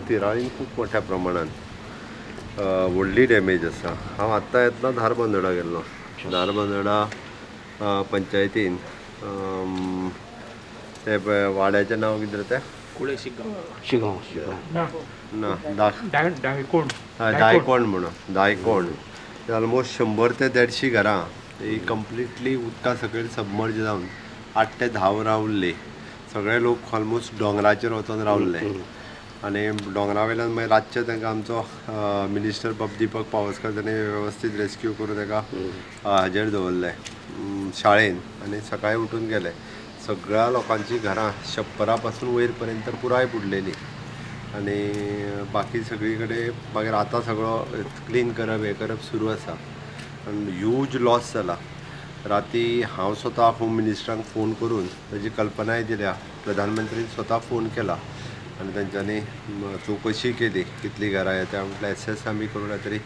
तिराळीन खूप मोठ्या प्रमाणात व्हडली डॅमेज आसा. हांव आत्तां येतना धारबांदोडा गेल्लो. धारबांदोडा पंचायतीन ते वाड्याचें नांव कितें तें ना दायकोण म्हणून दायकोण ऑलमोस्ट 100 ते 150 घरां ही कंप्लिटली उदका सकयल सबमर्ज जावन 8 ते 10 वरां उरली. सगळे लोक ऑलमोस्ट दोंगराचेर वचून रावल्ले आनी दोंगरा वयल्यान मागीर रातचे तांकां आमचो मिनिस्टर दीपक पावसकर ताणें वेवस्थीत रेस्क्यू करून ताका हाजेर दवरलें शाळेन आनी सकाळीं उठून गेले. सगळ्या लोकांची घरां छप्परा पासून वयर पर्यंत पुराय बुडलेली आनी बाकी सगळी कडेन मागीर आतां सगळो क्लीन करप हें करप सुरू आसा आनी ह्यूज लॉस जाला. राती हांव स्वता होम मिनिस्टरांक फोन करून ताजी कल्पनाय दिल्या. प्रधानमंत्रीन स्वता फोन केला आनी तांच्यांनी चवकशी केली कितलीं घरां येता म्हटल्यार एसेस आमी करून तरी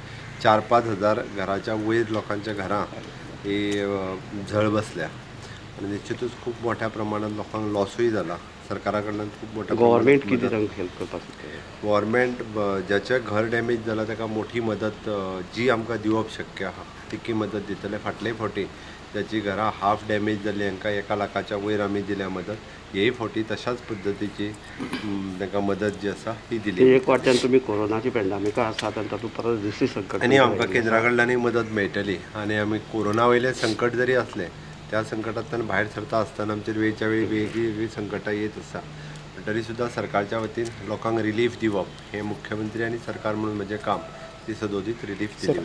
4-5 हजार घराच्या वयर लोकांच्या घरां ही झळ बसल्या आनी निश्चितूच खूब मोठ्या प्रमाणात लोकांक लॉसूय जाला. सरकारा कडल्यान खूब मोठ्या गव्हर्मेंट कितें तांकां हेल्प करपाक गव्हर्मेंट ज्याचें घर डॅमेज जालां ताका मोठी मदत जी आमकां दिवप शक्य आहा तितकी मदत दितले. फाटलेय फावटी ज्याची घरां हाफ डॅमेज जाल्ली हांकां 1 लाखाच्या वयर आमी दिल्या मदत. हेय फावटी तशाच पद्दतीची तांकां मदत जी आसा ती दिली. एक वाट्यान तुमी कोरोनाची पॅन्डेमिका आसात आनी तातूंत परत दुसरी संकट आनी आमकां केंद्रा कडल्यानय मदत मेळटली आनी आमी कोरोना वयले संकट जरी असलें त्या संकटांतल्यान भायर सरता आसतना आमचेर वेळच्या वेळी वेगळी संकटां येत आसा. तरी सुद्दां सरकारच्या वतीन लोकांक रिलीफ दिवप हें मुख्यमंत्री आनी सरकार म्हणून म्हजें काम. ती सदोदीत रिलीफ दिली.